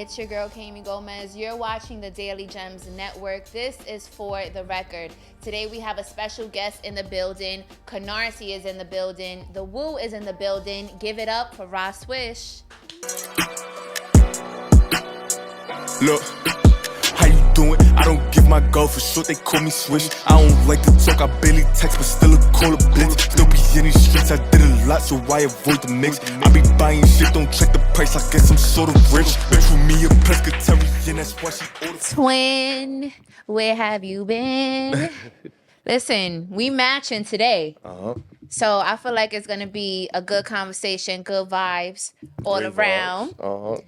It's your girl, Kami Gomez. You're watching the Daily Gems Network. This is For the Record. Today we have a special guest in the building. Canarsie is in the building. The Woo is in the building. Give it up for Rah Swish. Look, how you doing? I don't give my girl for short, they call me Swish. I don't like to talk, I barely text, but still a call a bitch. Still be in these streets, I did a lot, so I avoid the mix. I be buying shit, don't check the price, I guess I'm sort of rich. Bitch with me a pescatarian, that's why she ordered. Twin, where have you been? Listen, we matching today. So I feel like it's going to be a good conversation, good vibes all Great around. vibes.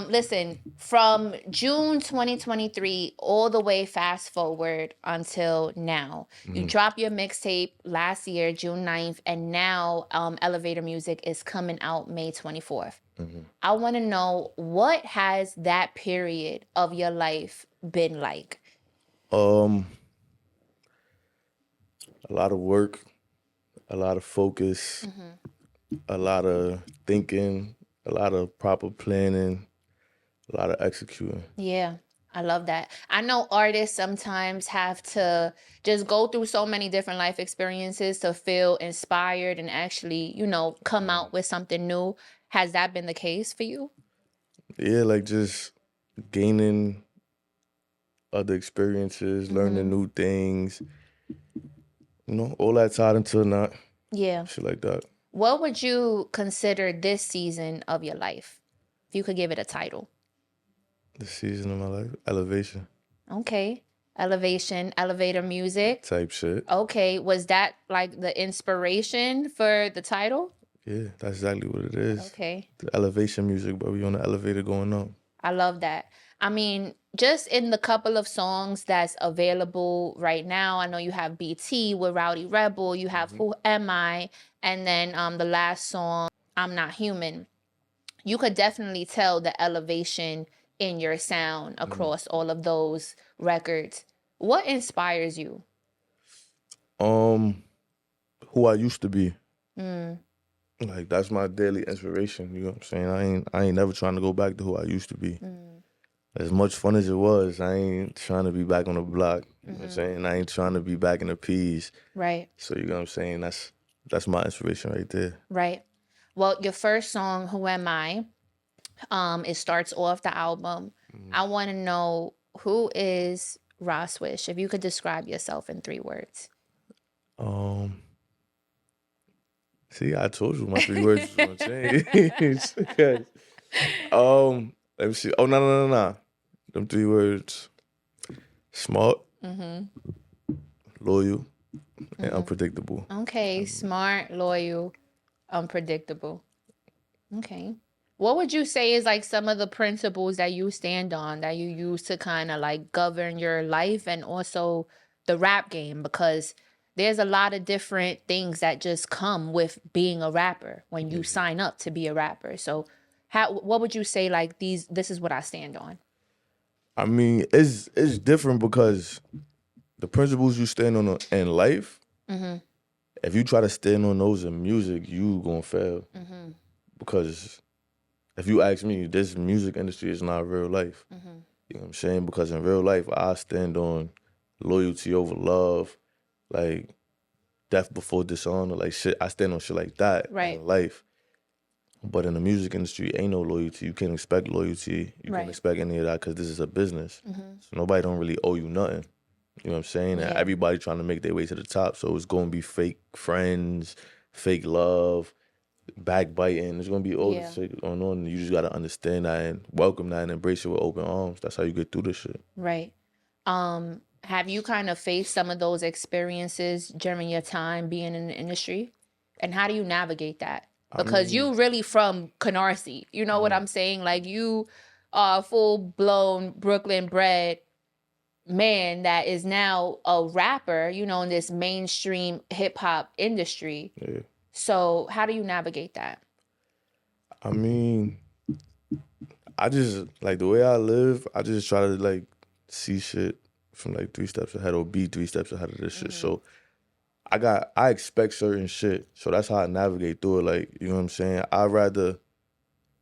Listen, from June 2023 all the way fast forward until now. You dropped your mixtape last year, June 9th, and now Elevator Music is coming out May 24th. I want to know, what has that period of your life been like? A lot of work, a lot of focus, a lot of thinking, a lot of proper planning, a lot of executing. Yeah, I love that. I know artists sometimes have to just go through so many different life experiences to feel inspired and actually, come out with something new. Has that been the case for you? Yeah, like just gaining other experiences, learning new things, all that tied into not Yeah. shit like that. What would you consider this season of your life? If you could give it a title. The season of my life, elevation Okay. Elevation, elevator music. type shit. Okay. Was that like the inspiration for the title? Yeah, that's exactly what it is. Okay. The elevation music, but we on the elevator going up. I love that. I mean, just in the couple of songs that's available right now, I know you have BT with Rowdy Rebel, you have Who Am I, and then the last song, I'm Not Human. You could definitely tell the elevation in your sound across all of those records. What inspires you? Who I used to be. Like, that's my daily inspiration, you know what I'm saying? I ain't never trying to go back to who I used to be. As much fun as it was, I ain't trying to be back on the block. You know what I'm saying? I ain't trying to be back in the P's. Right. So you know what I'm saying? That's my inspiration right there. Right. Well, your first song, Who Am I? It starts off the album. I want to know, who is Rah Swish? If you could describe yourself in 3 words. See, I told you my 3 words was gonna change. Okay. Let me see. Oh, no. Them 3 words: smart, loyal, and unpredictable. Okay, smart, loyal, unpredictable. Okay. What would you say is like some of the principles that you stand on, that you use to kind of like govern your life and also the rap game? Because there's a lot of different things that just come with being a rapper when you sign up to be a rapper. So what would you say, like, this is what I stand on? I mean, it's different because the principles you stand on in life, if you try to stand on those in music, you gonna fail. Because if you ask me, this music industry is not real life. You know what I'm saying? Because in real life, I stand on loyalty over love, like death before dishonor, like shit. I stand on shit like that in life. But in the music industry, ain't no loyalty. You can't expect loyalty. You can't expect any of that because this is a business. So nobody don't really owe you nothing. You know what I'm saying? And everybody trying to make their way to the top. So it's going to be fake friends, fake love, backbiting. There's going to be all this shit going on. You just got to understand that and welcome that and embrace it with open arms. That's how you get through this shit. Right. Have you kind of faced some of those experiences during your time being in the industry? And how do you navigate that? Because you really from Canarsie. You know what I'm saying? Like, you are a full-blown Brooklyn-bred man that is now a rapper, in this mainstream hip-hop industry. Yeah. So how do you navigate that? I mean, I just, like, the way I live, I just try to, like, see shit from, like, 3 steps ahead or be 3 steps ahead of this shit. So I expect certain shit. So that's how I navigate through it. Like, you know what I'm saying? I'd rather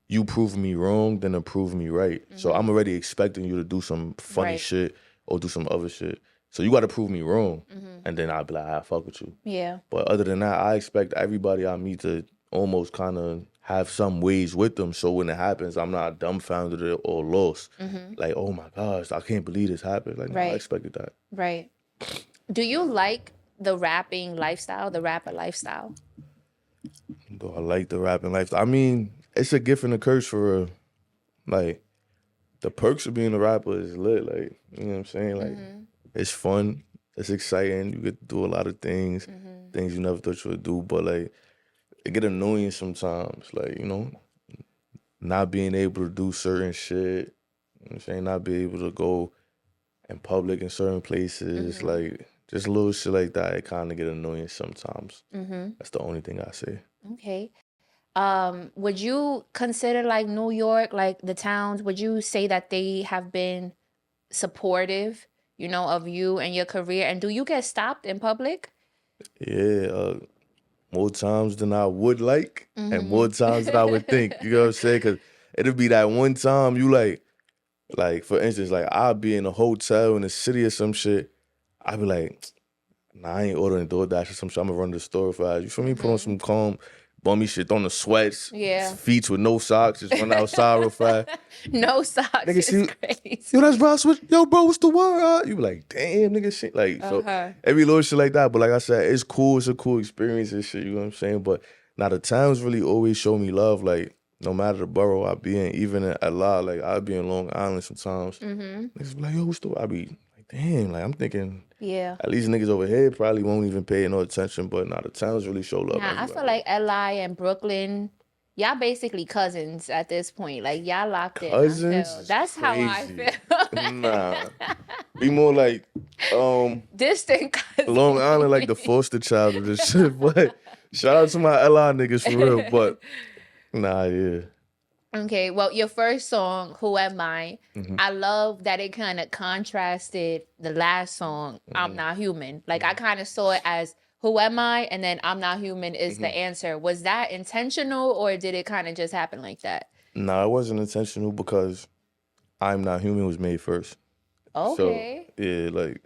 you prove me wrong, then to prove me right. So I'm already expecting you to do some funny Right. shit or do some other shit. So you got to prove me wrong, and then I'll be like, I fuck with you. Yeah. But other than that, I expect everybody I meet to almost kind of have some ways with them. So when it happens, I'm not dumbfounded or lost. Like, oh my gosh, I can't believe this happened. Like, no, I Right. expected that. Right. Do you like the rapping lifestyle, the rapper lifestyle? Do I like the rapping life? I mean, it's a gift and a curse for real. Like, the perks of being a rapper is lit. Like, you know what I'm saying? Like, it's fun. It's exciting. You get to do a lot of things, things you never thought you would do. But, like, it get annoying sometimes. Like, you know, not being able to do certain shit. You know what I'm saying? Not being able to go in public in certain places. Like, just little shit like that. It kind of get annoying sometimes. That's the only thing I say. Okay. Would you consider like New York, like the towns, would you say that they have been supportive, of you and your career? And do you get stopped in public? Yeah, more times than I would like, and more times than I would think. You know what I'm saying? Because it'll be that one time you like for instance, like I'll be in a hotel in the city or some shit. I'll be like, nah, I ain't ordering DoorDash or some shit. I'm gonna run to the store fast. You feel me? Put on some calm, bummy shit, on the sweats, Yeah. feet with no socks, just run outside real fast. No socks Nigga, is see, crazy. yo, that's Rah Swish. Yo, bro, what's the word? You be like, damn, nigga, shit. Like, so every little shit like that. But like I said, it's cool. It's a cool experience and shit. You know what I'm saying? But now the towns really always show me love. Like, no matter the borough I be in, even in LA, like I be in Long Island sometimes. Niggas be like, yo, what's the word? I be like, damn. Like I'm thinking, Yeah. at least niggas over here probably won't even pay no attention. But now the towns really show love. Nah, I feel like LI and Brooklyn, y'all basically cousins at this point. Like y'all locked in. I Cousins feel. is That's how I crazy. feel. Nah, be more like Distant cousins. Long Island like the foster child of this shit. But shout out to my LI niggas for real. But nah, yeah. Okay, well, your first song, Who Am I? I love that it kind of contrasted the last song, I'm Not Human. Like, I kind of saw it as Who Am I? And then I'm Not Human is the answer. Was that intentional or did it kind of just happen like that? Nah, it wasn't intentional because I'm Not Human was made first. Okay. So, yeah, like,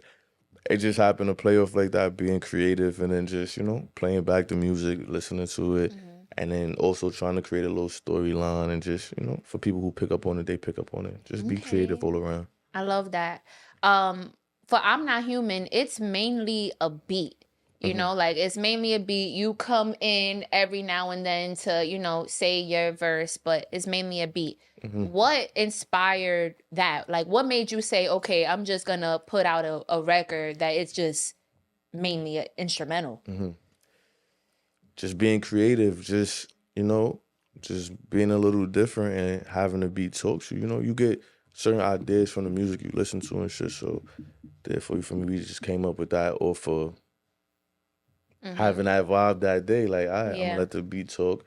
it just happened to play off like that, being creative and then just, playing back the music, listening to it. And then also trying to create a little storyline and just, for people who pick up on it, they pick up on it. Just be creative all around. I love that. For I'm Not Human, it's mainly a beat. Like it's mainly a beat. You come in every now and then to, say your verse, but it's mainly a beat. What inspired that? Like what made you say, okay, I'm just gonna put out a record that it's just mainly an instrumental? Just being creative, just being a little different and having the beat talk. So, you get certain ideas from the music you listen to and shit. So therefore, for me, we just came up with that or for having that vibe that day. Like, all right, I'm gonna let the beat talk.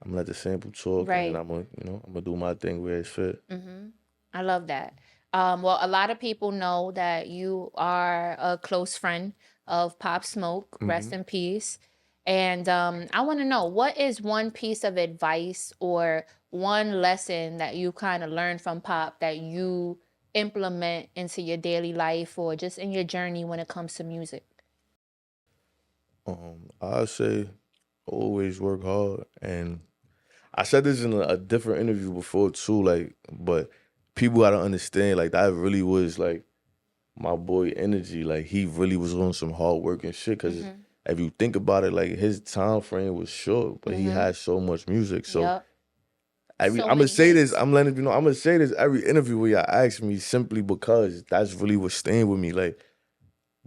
I'm gonna let the sample talk, and then I'm gonna do my thing where it's fit. I love that. Well, a lot of people know that you are a close friend of Pop Smoke. Rest in peace. And I want to know, what is one piece of advice or one lesson that you kind of learned from Pop that you implement into your daily life or just in your journey when it comes to music? I say always work hard, and I said this in a different interview before too. Like, but people gotta understand, like that really was like my boy energy. Like he really was on some hard work and shit. Cause if you think about it, like his time frame was short, but he had so much music. So I'm gonna say this. I'm letting you know. I'm gonna say this every interview where y'all ask me simply because that's really what's staying with me. Like,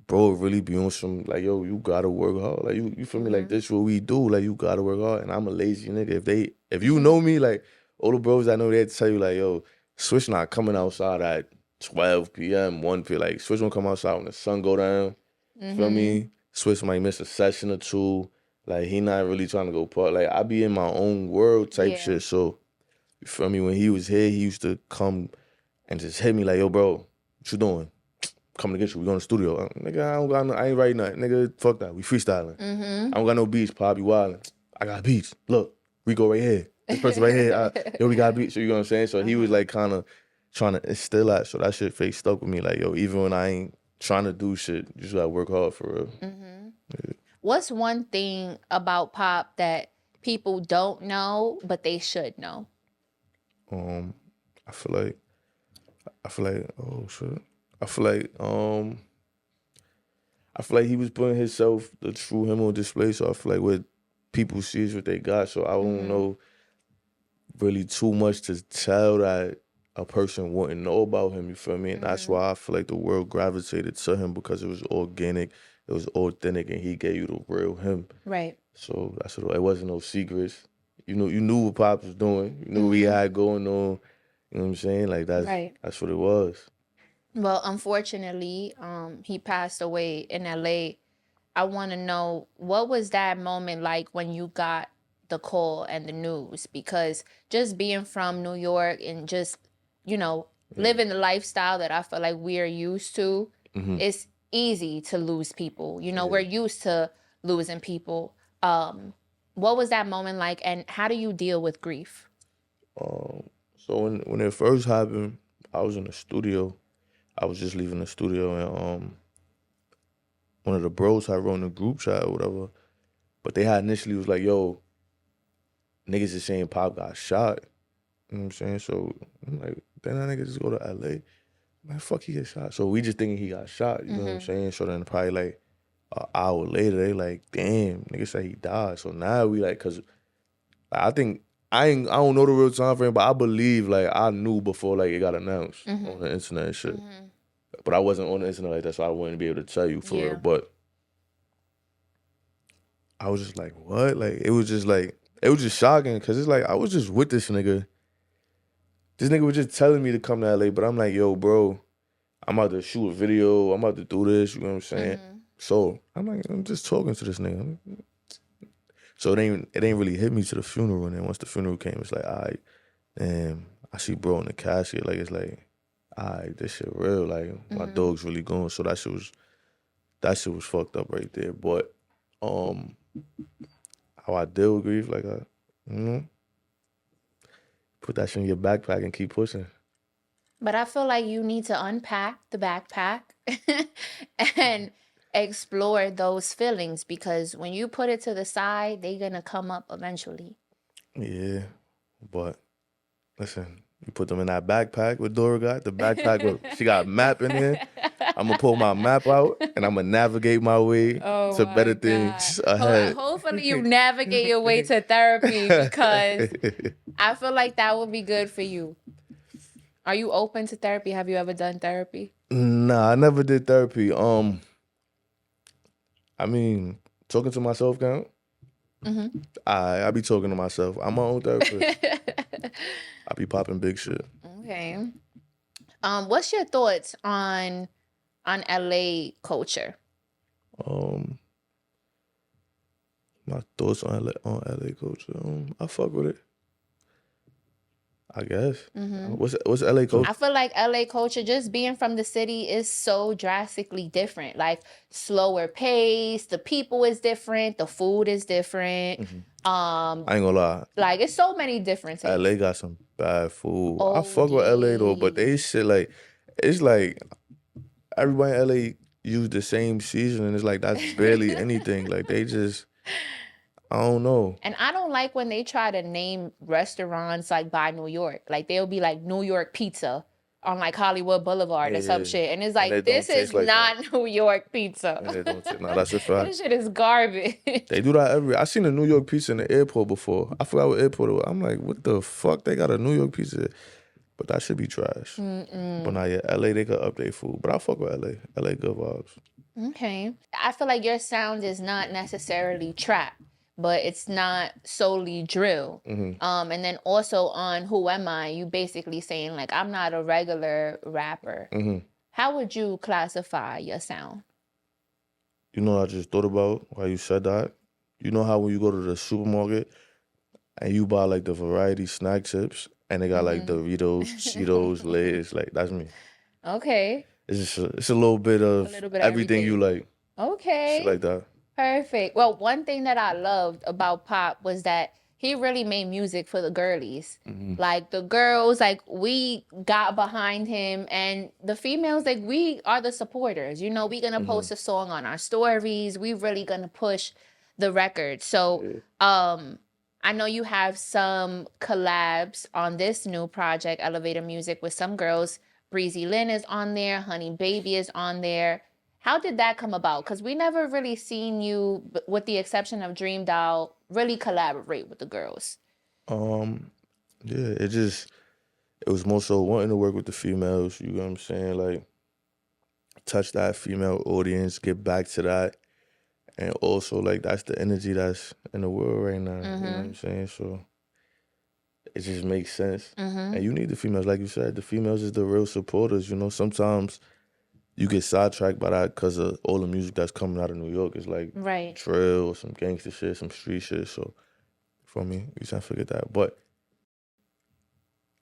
bro, really be on some like, yo, you gotta work hard. Like you feel me? Like this what we do. Like you gotta work hard. And I'm a lazy nigga. If you know me, like all the bros I know, they tell you like, yo, Swish not coming outside at 12 p.m., 1 p.m. Like Swish won't come outside when the sun go down. Feel me? Swish might miss a session or two. Like he not really trying to go part. Like I be in my own world type shit. So you feel me? When he was here, he used to come and just hit me like, yo, bro, what you doing? Coming to get you. We going to the studio. Nigga, I ain't writing nothing. Nigga, fuck that. We freestyling. I don't got no beats, Pop. You wildin'. I got beats. Look, we go right here. this person right here, yo, we gotta be. So you know what I'm saying? So he was like kind of trying to instill that. So that shit face stuck with me. Like, yo, even when I ain't trying to do shit, you just gotta work hard for real. Yeah. What's one thing about Pop that people don't know but they should know? I feel like oh shit. I feel like I feel like he was putting himself, the true him, on display. So I feel like what people see is what they got. So I don't know really too much to tell that a person wouldn't know about him. You feel me? And that's why I feel like the world gravitated to him, because it was organic, it was authentic, and he gave you the real him. Right. So that's what it wasn't no secrets. You knew what Pops was doing. You knew what he had going on. You know what I'm saying? Like that's what it was. Well, unfortunately, he passed away in LA. I want to know, what was that moment like when you got the call and the news? Because just being from New York and just, living the lifestyle that I feel like we are used to, it's easy to lose people. We're used to losing people. What was that moment like, and how do you deal with grief? So when it first happened, I was in the studio. I was just leaving the studio, and one of the bros had run a group chat or whatever, but they had initially was like, yo, niggas is saying Pop got shot. You know what I'm saying? So I'm like, then that nigga just go to LA. Man, fuck, he get shot. So we just thinking he got shot, you know what I'm saying? So then probably like an hour later, they like, damn, nigga said he died. So now we like, cause I think I don't know the real time frame, but I believe like I knew before like it got announced on the internet and shit. But I wasn't on the internet like that, so I wouldn't be able to tell you for real. But I was just like, what? Like it was just shocking, because it's like I was just with this nigga. This nigga was just telling me to come to LA, but I'm like, yo, bro, I'm about to shoot a video. I'm about to do this. You know what I'm saying? So I'm like, I'm just talking to this nigga. So it ain't really hit me to the funeral. And then once the funeral came, it's like, all right, damn, I see bro in the casket. Like, it's like, all right, this shit real. Like, my dog's really gone. So that shit was fucked up right there. But how I deal with grief, like, put that shit in your backpack and keep pushing. But I feel like you need to unpack the backpack and explore those feelings, because when you put it to the side, they're going to come up eventually. Yeah, but listen, you put them in that backpack with Dora got, the backpack she got a map in there. I'm going to pull my map out and I'm going to navigate my way to better things ahead. Hopefully you navigate your way to therapy, because I feel like that would be good for you. Are you open to therapy? Have you ever done therapy? Nah, I never did therapy. I mean, talking to myself count? I be talking to myself. I'm my own therapist. I be popping big shit. Okay. What's your thoughts on LA culture? My thoughts on LA culture. I fuck with it, I guess. What's LA culture? I feel like LA culture, just being from the city, is so drastically different. Like, slower pace, the people is different, the food is different. I ain't gonna lie. Like, it's so many differences. LA got some bad food. I fuck with LA though, but they shit like, it's like everybody in LA use the same seasoning. It's like that's barely anything. Like they just, I don't know. And I don't like when they try to name restaurants like by New York. Like, they'll be like New York pizza on like Hollywood Boulevard or some shit. And it's like, this is like not that. New York pizza. And they don't taste, nah, that's a fact. This shit is garbage. They do that I seen a New York pizza in the airport before. I forgot what airport it was. I'm like, what the fuck? They got a New York pizza. But that should be trash. But now, yeah, LA, they could update food. But I fuck with LA. LA good vibes. Okay. I feel like your sound is not necessarily trap, but it's not solely drill. And then also on Who Am I, you basically saying like, I'm not a regular rapper. How would you classify your sound? You know what I just thought about while you said that? You know how when you go to the supermarket and you buy like the variety snack chips and they got like Doritos, Cheetos, Lay's, like that's me. Okay. It's a little bit of everything you like. Okay. Shit like that. Perfect. Well, one thing that I loved about Pop was that he really made music for the girlies. Mm-hmm. Like the girls, like we got behind him, and the females, like we are the supporters. You know, we gonna post a song on our stories. We really gonna push the record. So, I know you have some collabs on this new project, Elevator Music, with some girls. Breezy Lynn is on there. Honey Baby is on there. How did that come about? Because we never really seen you, with the exception of Dream Doll, really collaborate with the girls. Yeah, it was more so wanting to work with the females, you know what I'm saying? Like, touch that female audience, get back to that. And also, like, that's the energy that's in the world right now, you know what I'm saying? So it just makes sense. And you need the females, like you said, the females is the real supporters, you know? Sometimes you get sidetracked by that because of all the music that's coming out of New York. It's like drill, some gangster shit, some street shit. So, for me, you can't forget that. But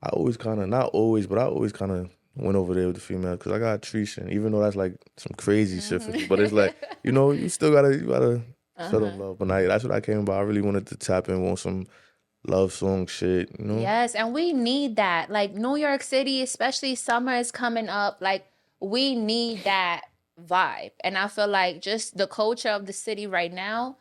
I always kind of, not always, but I always kind of went over there with the female because I got Trisha, even though that's like some crazy shit for me. But it's like, you know, you gotta show them love. But that's what I came about. I really wanted to tap in on some love song shit, you know? Yes, and we need that. Like New York City, especially summer is coming up. Like we need that vibe. And I feel like just the culture of the city right now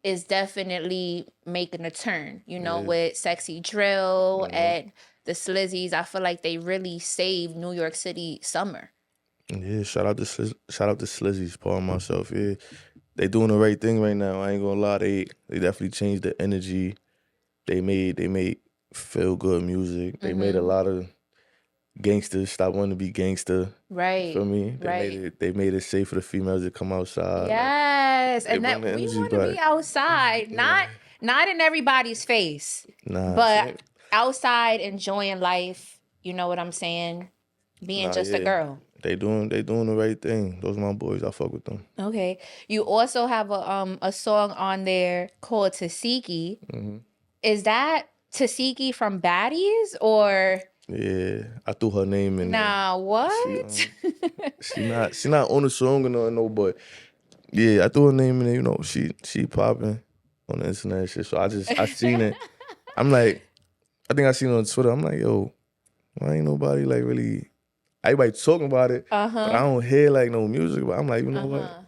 is definitely making a turn, you know, with Sexy Drill and the Slizzies. I feel like they really saved New York City summer. Yeah, shout out to Slizzies, Paul, myself. Yeah, they doing the right thing right now. I ain't gonna lie, they definitely changed the energy. They made feel good music. They made a lot of gangsters stop wanting to be gangster. Right. Feel me? They made it safe for the females to come outside. Yes, like, and that we want to be outside, not in everybody's face, but outside enjoying life. You know what I'm saying? Being just a girl. They doing the right thing. Those are my boys. I fuck with them. Okay. You also have a song on there called Tasiki. Is that Tasiki from Baddies or? Yeah, I threw her name in there. Nah, what? She not on the song or nothing, no, but yeah, I threw her name in there. You know, she popping on the internet and shit. So I seen it. I'm like, I think I seen it on Twitter. I'm like, yo, why ain't nobody like really? Everybody talking about it, but I don't hear like no music. But I'm like, you know what?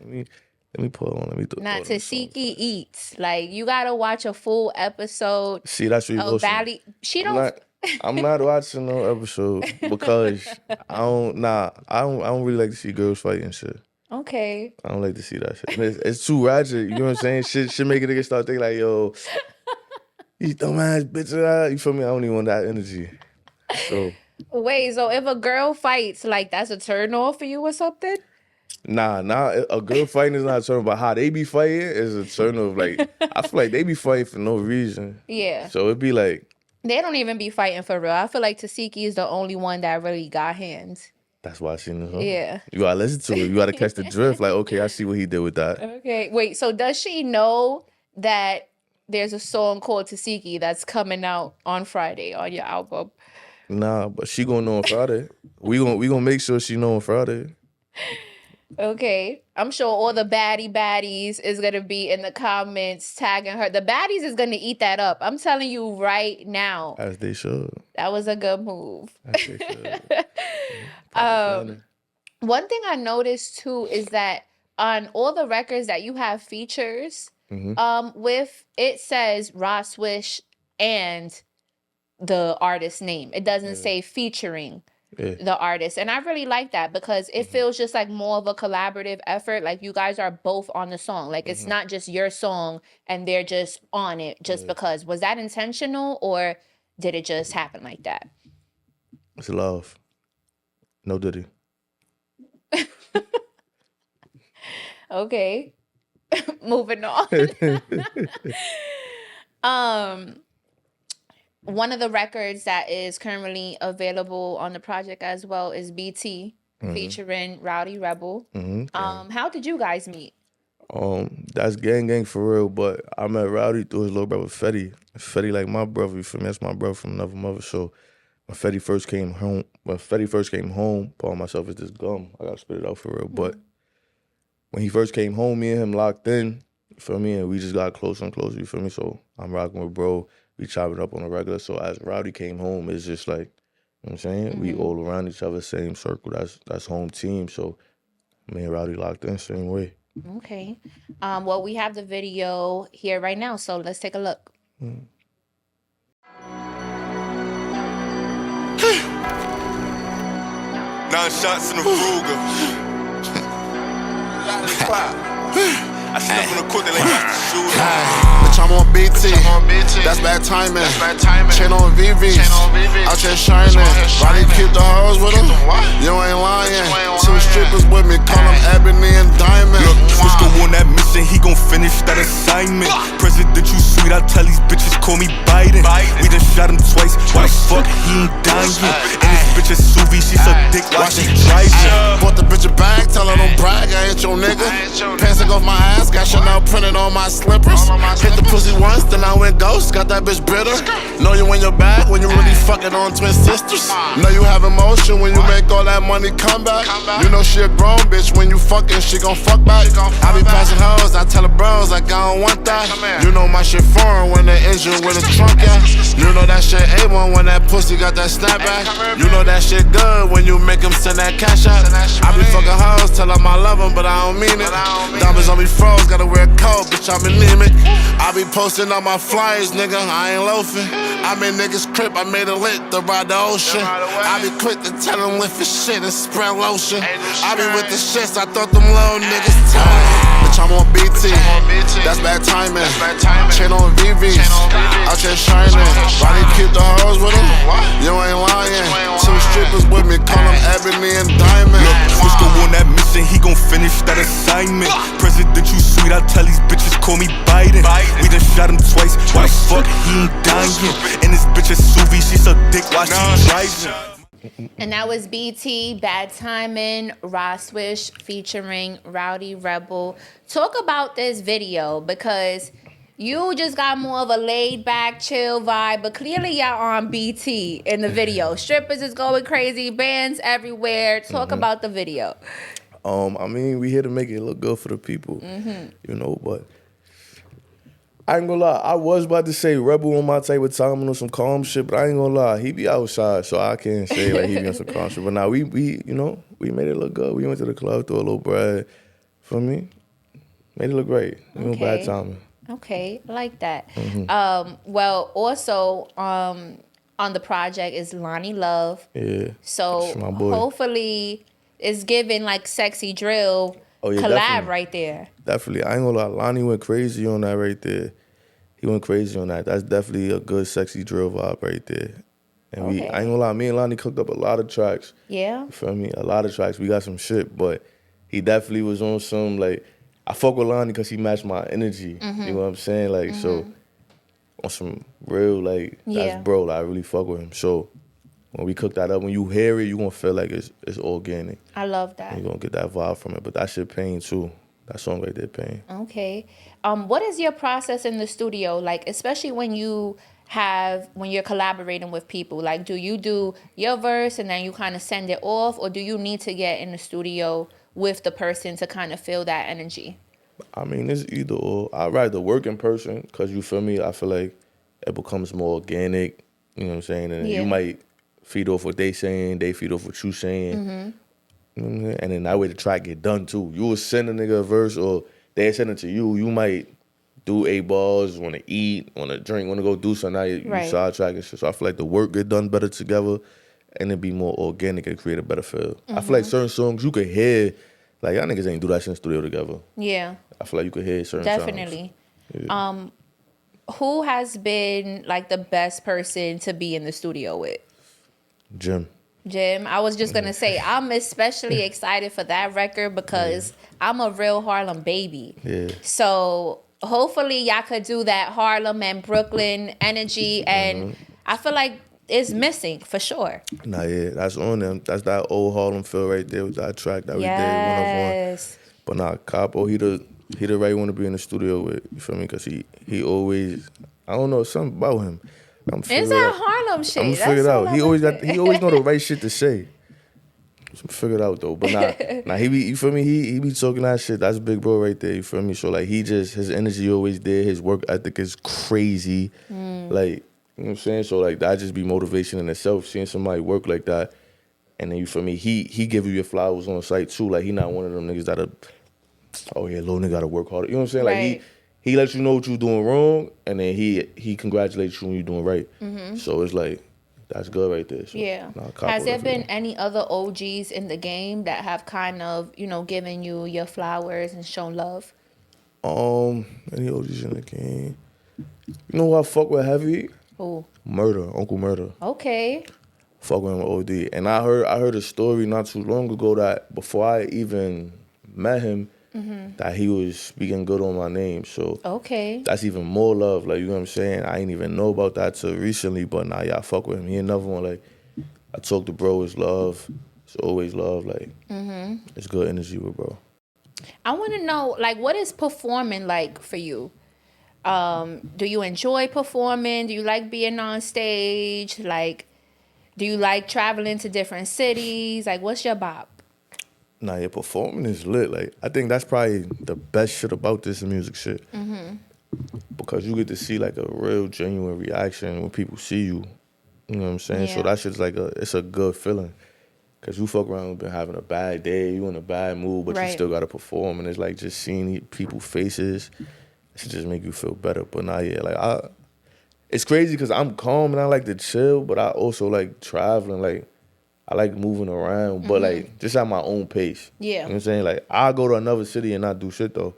Let me put on. Let me throw. Not Tasiki eats. Like you gotta watch a full episode. See, that's what you Valley. She don't. I'm not watching no episode because I don't really like to see girls fighting shit. Okay. I don't like to see that shit. It's too ratchet. You know what I'm saying? Shit make a nigga start thinking like, yo, you dumbass bitch. You feel me? I don't even want that energy. So. Wait, so if a girl fights, like that's a turn off for you or something? Nah, a girl fighting is not a turn off, but how they be fighting is a turn off. Like, I feel like they be fighting for no reason. Yeah. So it'd be like. They don't even be fighting for real. I feel like Tasiki is the only one that really got hands. That's why I seen this. Huh? Yeah. You gotta listen to it. You gotta catch the drift. Like, okay, I see what he did with that. Okay. Wait, so does she know that there's a song called Tasiki that's coming out on Friday on your album? Nah, but she gonna know on Friday. we gonna make sure she know on Friday. Okay. I'm sure all the baddies is going to be in the comments tagging her. The baddies is going to eat that up. I'm telling you right now. As they should. That was a good move. As they should. One thing I noticed too is that on all the records that you have features with, it says Rah Swish and the artist's name. It doesn't say featuring the artist. And I really like that because it feels just like more of a collaborative effort. Like you guys are both on the song. Like it's not just your song and they're just on it just because. Was that intentional or did it just happen like that? It's love. No diddy. Okay. Moving on. One of the records that is currently available on the project as well is BT featuring Rowdy Rebel. How did you guys meet? That's gang for real, but I met Rowdy through his little brother Fetty. Fetty like my brother, you feel me? That's my brother from another mother. So when Fetty first came home, Paul myself is this gum. I gotta spit it out for real. But when he first came home, me and him locked in, you feel me? And we just got closer and closer, you feel me? So I'm rocking with bro. we chop it up on a regular. So as Rowdy came home, it's just like, you know what I'm saying? We all around each other, same circle. That's home team. So me and Rowdy locked in same way. Okay. Well, we have the video here right now, so let's take a look. 9 shots in the Ruger. I slept on the court, they like the shooter. Bitch, I'm on BT. That's bad timing. Chain on VVs. Out here shining. Body keep the hoes with them. You ain't lying. 2 strippers with me. Call them Ebony and Diamond. Look, Swish go on that mission, he gon' finish that assignment. President, you sweet, I tell these bitches call me Biden. We done shot him twice, why the fuck he ain't dying? And this bitch is Suvi, she suck dick while she driving. Bought the bitch a bag, tell her don't brag, I ain't your nigga. Pants off my ass, got Chanel printed on my slippers. Hit the pussy once, then I went ghost, got that bitch bitter. Know you in your bag when you really fucking on twin sisters. Know you have emotion when you make all that money come back. You know she a grown bitch, when you fucking, she gon' fuck back. I be passing hoes, I tell the bros like I don't want that. You know my shit foreign when the engine with a trunk at. You know that shit A1 when that pussy got that snapback. You know that shit good when you make him send that cash out. I be fucking hoes, tell them I love them, but I don't mean it. Diamonds on me froze, gotta wear a coat, bitch, I'm anemic. I be posting on my flyers, nigga, I ain't loafing. I'm in niggas' crib, I made a lit to ride the ocean. I be quick to tell them lift for shit and spread lotion. I be with the shits, I thought them little niggas tired. Bitch, I'm on BT, that's bad timing. Chain on VVs, out here shining. Body keep the hoes with them, you ain't lying. 2 strippers with me, call them Ebony and Diamond. Look, Swish go on that mission, he gon' finish that assignment. President, you sweet, I tell these bitches call me Biden. We done shot him twice, why the fuck he ain't dying? And this bitch is Suvi, she suck dick while she driving. And that was BT, Bad Timing, Rah Swish featuring Rowdy Rebel. Talk about this video, because you just got more of a laid back, chill vibe, but clearly y'all on BT in the video. Strippers is going crazy, bands everywhere. Talk about the video. I mean, we here to make it look good for the people, you know, but I ain't gonna lie. I was about to say Rebel on my type of time on some calm shit, but I ain't gonna lie. He be outside, so I can't say like he be on some calm shit. But now we you know, we made it look good. We went to the club, threw a little bread for me. Made it look great. You know, bad timing. Okay, I like that. Well, also on the project is Lonnie Love. Yeah. So that's my boy. Hopefully it's giving like sexy drill collab definitely. right there. Definitely. I ain't gonna lie. Lonnie went crazy on that right there. He went crazy on that. That's definitely a good, sexy drill vibe right there. And I ain't gonna lie, me and Lonnie cooked up a lot of tracks. Yeah. You feel me? A lot of tracks. We got some shit, but he definitely was on some, like, I fuck with Lonnie because he matched my energy. You know what I'm saying? Like, so, on some real, like, that's bro, like, I really fuck with him. So, when we cook that up, when you hear it, you gonna feel like it's organic. I love that. You gonna get that vibe from it. But that shit pain, too. That song right there, pain. Okay. What is your process in the studio like, especially when you're collaborating with people? Like, do you do your verse and then you kind of send it off, or do you need to get in the studio with the person to kind of feel that energy? I mean, it's either or. I'd rather work in person because, you feel me, I feel like it becomes more organic, you know what I'm saying? And you might feed off what they saying, they feed off what you saying. And then that way the track get done too. You will send a nigga a verse, or they send it to you. You might do 8 bars, want to eat, want to drink, want to go do something. Now you sidetrack and shit. So I feel like the work get done better together, and it be more organic and create a better feel. I feel like certain songs you could hear, like y'all niggas ain't do that shit in the studio together. Yeah. I feel like you could hear certain Definitely. songs. Who has been like the best person to be in the studio with? Jim. I was just gonna say, I'm especially excited for that record because I'm a real Harlem baby. Yeah. So hopefully y'all could do that Harlem and Brooklyn energy, and I feel like it's missing for sure. Nah, yeah, that's on them. That's that old Harlem feel right there with that track that we did, one of one. But nah, Capo, he the right one to be in the studio with. You feel me? Because he always, I don't know, something about him. It's that Harlem shit. I'm figured out. He always know the right shit to say. Figured out though, but nah, he be, you feel me? He be talking that shit. That's big bro right there. You feel me? So like, his energy always there. His work ethic is crazy. Like, you know what I'm saying? So like, that just be motivation in itself. Seeing somebody work like that, and then you feel me? He give you your flowers on site too. Like, he not one of them niggas that'll, oh yeah, little nigga gotta work harder. You know what I'm saying? Like Right. he lets you know what you're doing wrong, and then he congratulates you when you're doing right. So it's like, that's good right there. So, Yeah. nah, cop Has on there that for been real. any other OGs in the game that have kind of, given you your flowers and shown love? Any OGs in the game? You know who I fuck with heavy? Oh, Uncle Murder. okay. Fuck with him OD. And I heard a story not too long ago that before I even met him, that he was speaking good on my name. So Okay. that's even more love. Like, you know what I'm saying? I ain't even know about that till recently, but nah, yeah, I fuck with him. He another one. Like, I talk to bro, it's love. It's always love. Like, it's good energy with bro. I want to know, like, what is performing like for you? Do you enjoy performing? Do you like being on stage? Like, do you like traveling to different cities? Like, what's your bop? Nah, your performing is lit. Like, I think that's probably the best shit about this music shit. Because you get to see like a real genuine reaction when people see you. You know what I'm saying? So Yeah. that shit's like it's a good feeling. Cause you fuck around and been having a bad day, you in a bad mood, but you Right. still gotta perform, and it's like just seeing people's faces, it should just make you feel better. But nah, yeah, like it's crazy because I'm calm and I like to chill, but I also like traveling. Like, I like moving around, but like just at my own pace. Yeah. You know what I'm saying? Like, I'll go to another city and not do shit though,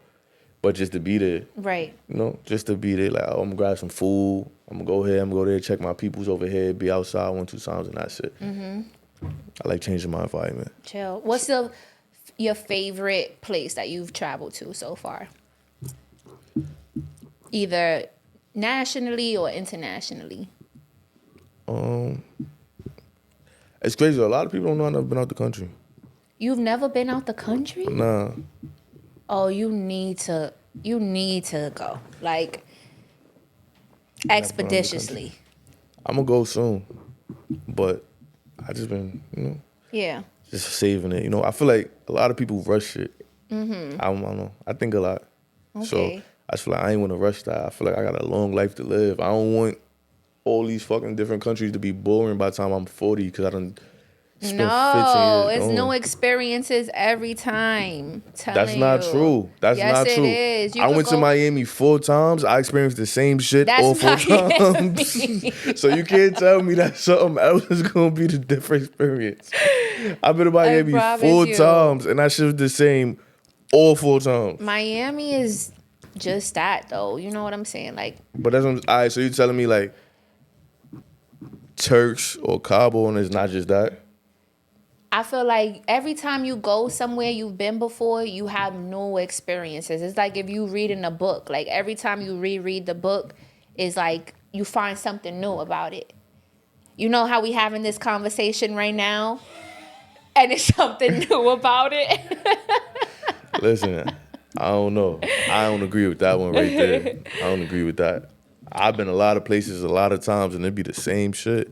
but just to be there. Right. You know, just to be there. Like, I'm gonna grab some food. I'm gonna go here. I'm gonna go there. Check my peoples over here. Be outside 1-2 times and that's it. I like changing my environment. Chill. What's your favorite place that you've traveled to so far? Either nationally or internationally. It's crazy. A lot of people don't know I've never been out the country. You've never been out the country? Nah, Oh, you need to go. Like, expeditiously. I'm gonna go soon, but I just been, Yeah. just saving it. You know, I feel like a lot of people rush shit. I don't know. I think a lot. So Okay. I feel like I ain't want to rush that. I feel like I got a long life to live. I don't want all these fucking different countries to be boring by the time I'm 40 because I done spent 15 No, years it's gone. new experiences every time. That's not true. That's Yes, not it true. is. You I could went to go- Miami 4 times. I experienced the same shit That's all 4 Miami. times. So you can't tell me that something else is gonna be the different experience. I've been to Miami promise 4 you. times, and that shit was the same all 4 times. Miami is just that, though. You know what I'm saying? Like, But that's what all right. So you telling me like Turks or Cabo, and it's not just that? I feel like every time you go somewhere you've been before, you have new experiences. It's like if you read in a book. Like, every time you reread the book, it's like you find something new about it. You know how we having this conversation right now? And it's something new about it. Listen, I don't know. I don't agree with that one right there. I don't agree with that. I've been a lot of places a lot of times, and it'd be the same shit.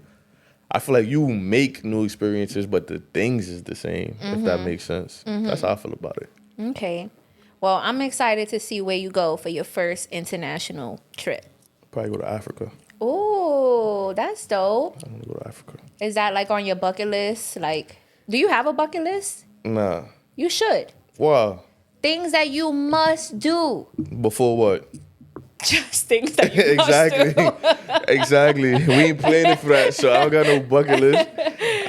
I feel like you make new experiences, but the things is the same, if that makes sense. That's how I feel about it. Okay. Well, I'm excited to see where you go for your first international trip. Probably go to Africa. Ooh, that's dope. I want to go to Africa. Is that like on your bucket list? Like, do you have a bucket list? Nah. You should. Wow. Things that you must do. Before what? Just things that you Exactly. must do. Exactly. We ain't planning for that, so I don't got no bucket list.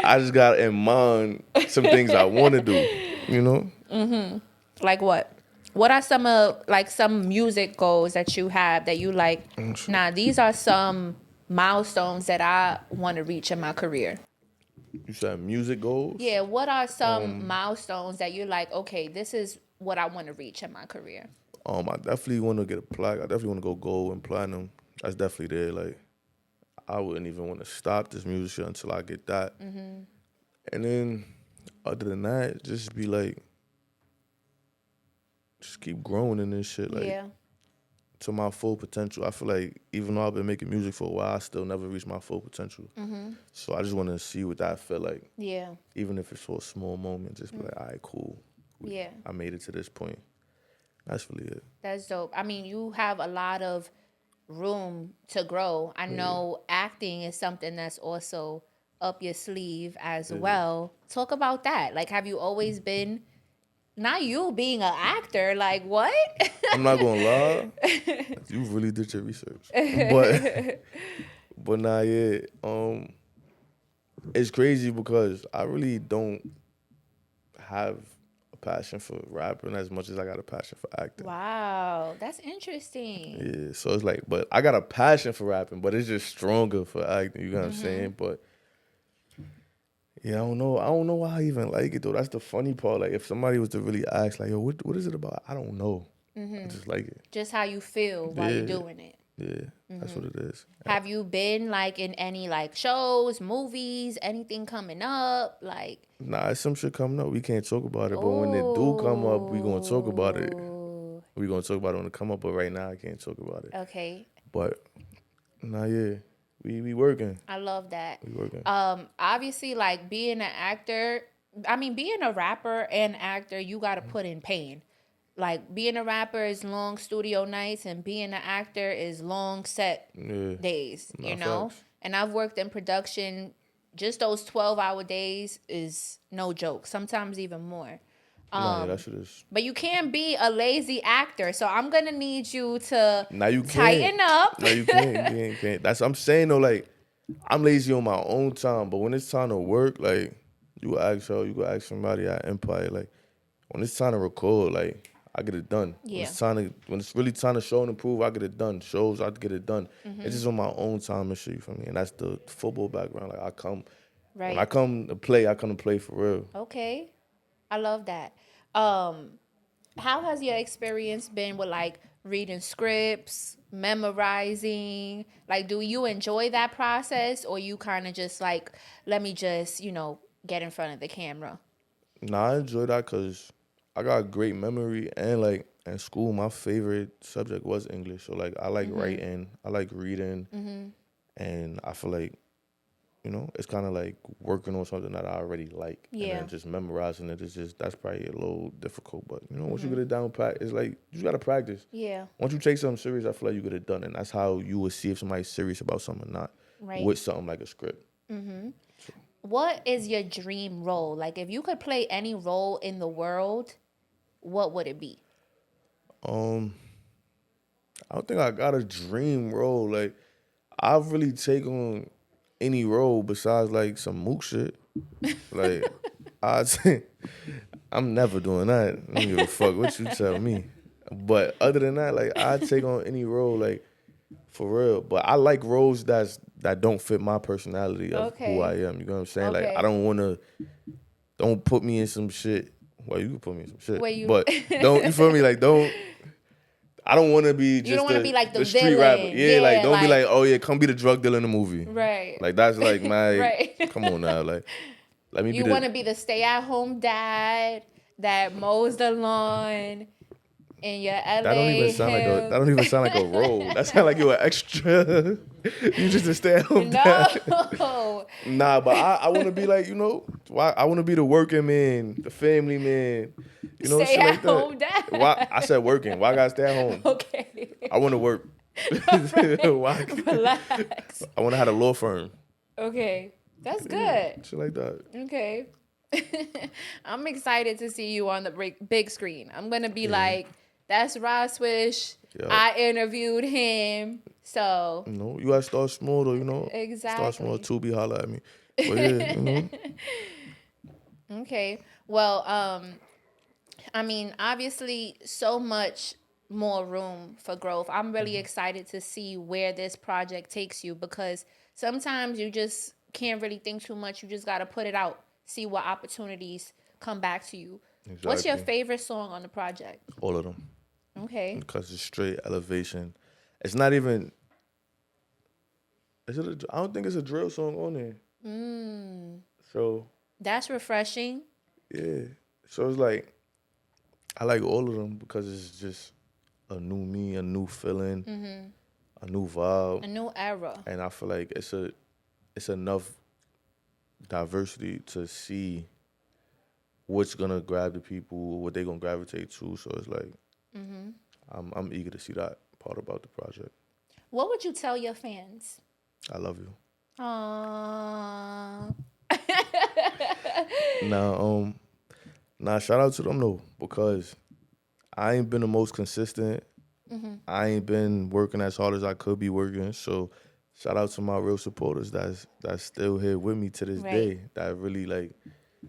I just got in mind some things I want to do, you know? Like what? What are some music goals that you have that you like? Nah, these are some milestones that I want to reach in my career. You said music goals? Yeah, what are some milestones that you're like, okay, this is what I want to reach in my career? I definitely want to get a plaque. I definitely want to go gold and platinum. That's definitely there. Like, I wouldn't even want to stop this music shit until I get that. And then, other than that, just be like, just keep growing in this shit. Like, Yeah. to my full potential. I feel like even though I've been making music for a while, I still never reached my full potential. So I just want to see what that feel like. Yeah. Even if it's for a small moment, just be like, all right, cool. Yeah. I made it to this point. That's really it. That's dope. I mean, you have a lot of room to grow. I know acting is something that's also up your sleeve as well. Talk about that. Like, have you always been, not you being an actor, like what? I'm not gonna lie, you really did your research, but nah, yeah. It's crazy because I really don't have a passion for rapping as much as I got a passion for acting. Wow, that's interesting. Yeah, so it's like, but I got a passion for rapping, but it's just stronger for acting. You know what I'm saying? But yeah, I don't know. I don't know why I even like it though. That's the funny part. Like, if somebody was to really ask, like, yo, what is it about? I don't know. I just like it. Just how you feel while you're doing it. Yeah, that's what it is. Have you been like in any like shows, movies, anything coming up? Like, Nah, it's some shit coming up. We can't talk about it, but when it do come up, we gonna talk about it. ooh, We gonna talk about it when it come up, but right now I can't talk about it. okay, But nah, yeah, we working. I love that. We working. Obviously, like being an actor, I mean, being a rapper and actor, you got to put in pain. Like being a rapper is long studio nights, and being an actor is long set Yeah. days. Nah, You know, facts. and I've worked in production. Just those 12-hour days is no joke. Sometimes even more. Nah, yeah, that shit is. But you can't be a lazy actor. So I'm gonna need you to Now you tighten can't. up. No, you can't. You can't. That's I'm saying though. Like, I'm lazy on my own time, but when it's time to work, like, you go ask her, you go ask somebody at Empire. Like, when it's time to record, like, I get it done. Yeah. When it's really time to show and improve, I get it done. Shows, I get it done. Mm-hmm. It's just on my own time and shit, you feel me? And that's the football background. Like, when I Right. come to play, I come to play for real. Okay. I love that. How has your experience been with like reading scripts, memorizing? Like, do you enjoy that process, or you kind of just like, let me just, get in front of the camera? Nah, I enjoy that because I got great memory, and like in school, my favorite subject was English. So like I like writing, I like reading, and I feel like, it's kind of like working on something that I already like. Yeah. And then just memorizing it is that's probably a little difficult. But once you get it down pat, it's like you just gotta practice. Yeah. Once you take something serious, I feel like you get it done, and that's how you will see if somebody's serious about something or not. Right. With something like a script. What is your dream role? Like, if you could play any role in the world, what would it be? I don't think I got a dream role. Like, I really take on any role besides like some mook shit. Like, I'm never doing that. I don't give a fuck what you tell me. But other than that, like, I take on any role, like, for real. But I like roles that don't fit my personality of who I am. You know what I'm saying? Okay. Like, I don't put me in some shit. Well, you can put me in some shit. But don't, you feel me? Like, I don't want to be just You don't want to be like the street villain. rapper. Yeah, like, don't be like, like, oh yeah, come be the drug dealer in the movie. Right. Like, that's like my, Right. come on now. Like, let me You be want to be the stay-at-home dad that mows the lawn in your LA. That don't even sound like a role. That sound like you're an extra. You just a stay-at-home dad. No. Nah, but I want to be like, I want to be the working man, the family man. Stay shit at like that. home dad. Why I said working? Why I gotta stay at home? Okay. I want to work. Why? Relax. I want to have a law firm. Okay. That's good. Shit like that. Okay. I'm excited to see you on the big screen. I'm going to be like, that's Rah Swish. Yeah. I interviewed him. So. You gotta start small though, Exactly. Start small. Tubi holla at me. But yeah, Okay. Well, I mean, obviously, so much more room for growth. I'm really excited to see where this project takes you, because sometimes you just can't really think too much. You just got to put it out, see what opportunities come back to you. Exactly. What's your favorite song on the project? All of them. Okay. Because it's straight elevation. It's not even. I don't think it's a drill song on there. So. That's refreshing. Yeah. So it's like, I like all of them because it's just a new me, a new feeling, a new vibe. A new era. And I feel like it's enough diversity to see what's gonna grab the people, what they gonna gravitate to. So it's like I'm eager to see that part about the project. What would you tell your fans? I love you. Aww. Nah, shout out to them though, because I ain't been the most consistent. I ain't been working as hard as I could be working. So shout out to my real supporters that's still here with me to this day. That really like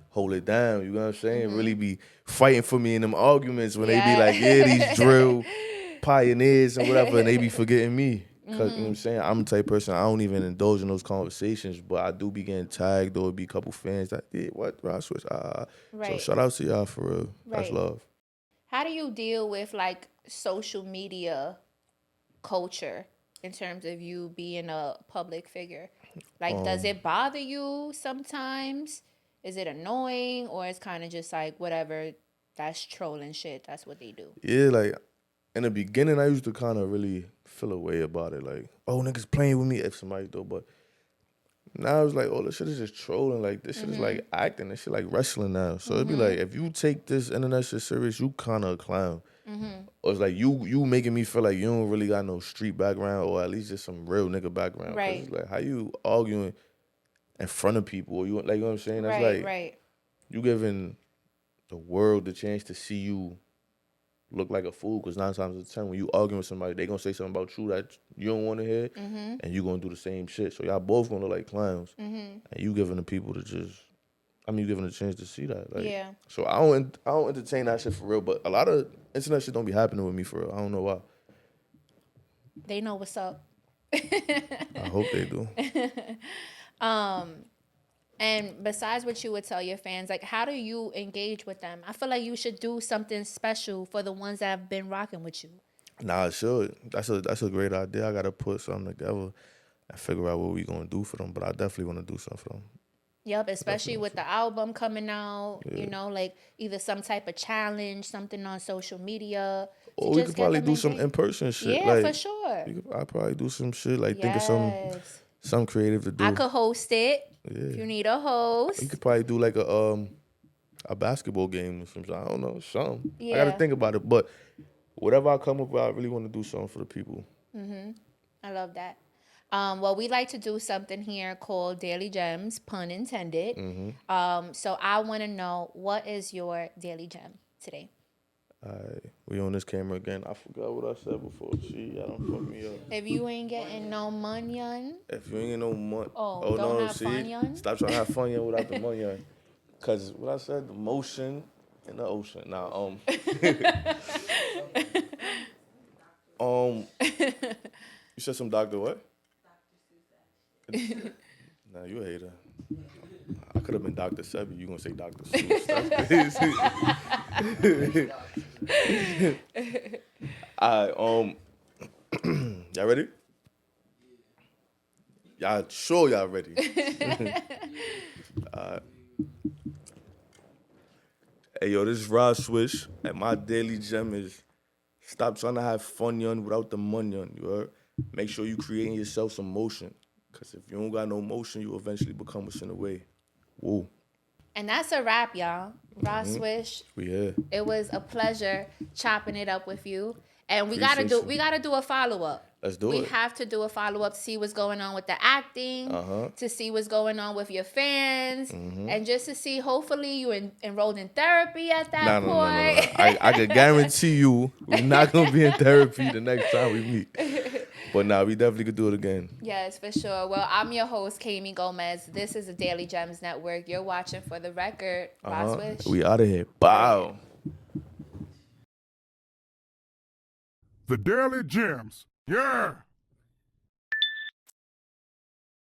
hold it down. You know what I'm saying? Really be fighting for me in them arguments when they be like, yeah, these drill pioneers and whatever, and they be forgetting me. Cause you know what I'm saying? I'm the type of person, I don't even indulge in those conversations, but I do be getting tagged or be a couple fans that, yeah, what, Rah Swish? So shout out to y'all for real. That's love. How do you deal with like social media culture in terms of you being a public figure? Like, does it bother you sometimes? Is it annoying, or it's kind of just like whatever, that's trolling shit, that's what they do? Yeah, like in the beginning, I used to kind of really feel a way about it. Like, oh, niggas playing with me if somebody do. But now it's like, oh, this shit is just trolling. Like, this shit is like acting. This shit like wrestling now. So it'd be like, if you take this internet shit serious, you kind of a clown. Or it's like you making me feel like you don't really got no street background, or at least just some real nigga background. 'Cause Right. it's like, how you arguing in front of people? Or you like, you know what I'm saying? That's like, you giving the world the chance to see you look like a fool, because 9 times out of 10 when you arguing with somebody, they gonna say something about you that you don't want to hear, and you gonna do the same shit. So y'all both gonna look like clowns, and you giving the people to just, you giving a chance to see that. Like, Yeah. So I don't entertain that shit for real, but a lot of internet shit don't be happening with me for real. I don't know why. They know what's up. I hope they do. And besides what you would tell your fans, like, how do you engage with them? I feel like you should do something special for the ones that have been rocking with you. Nah, it should. That's a great idea. I gotta put something together and figure out what we gonna do for them. But I definitely want to do something for them. Yep, especially with the album coming out, you know, like either some type of challenge, something on social media. Or we could probably do some in-person shit. Yeah, like, for sure. I'd probably do some shit, like think of some creative to do. I could host it if you need a host. You could probably do like a basketball game or something. I don't know, something. Yeah. I gotta think about it. But whatever I come up with, I really want to do something for the people. I love that. Well, we like to do something here called Daily Gems, pun intended. So I want to know, what is your daily gem today? We on this camera again. I forgot what I said before. See, I don't fuck me up. If you ain't getting no money, If you ain't get no money, don't no, have see, fun. stop trying to have fun without the money. Cause what I said, the motion in the ocean. Now, you said some doctor what? Nah, you a hater. I could have been Dr. Sebi. You gonna say Dr. Seuss? That's crazy. Alright, y'all ready? Y'all sure y'all ready? Hey yo, this is Rah Swish, and my daily gem is stop trying to have fun without the money. You heard? Make sure you creating yourself some motion. Because if you don't got no motion, you eventually become what's in the way. Woo. And that's a wrap, y'all. Rah Swish. We here. It was a pleasure chopping it up with you. And we gotta do a follow-up. Let's do it. We have to do a follow-up to see what's going on with the acting, to see what's going on with your fans, and just to see, hopefully you enrolled in therapy at that point. No. I can guarantee you we're not going to be in therapy the next time we meet. But we definitely could do it again. Yes, for sure. Well, I'm your host, Kami Gomez. This is the Daily Gems Network. You're watching For the Record. Rah Swish. We out of here. Bow. The Daily Gems. Yeah.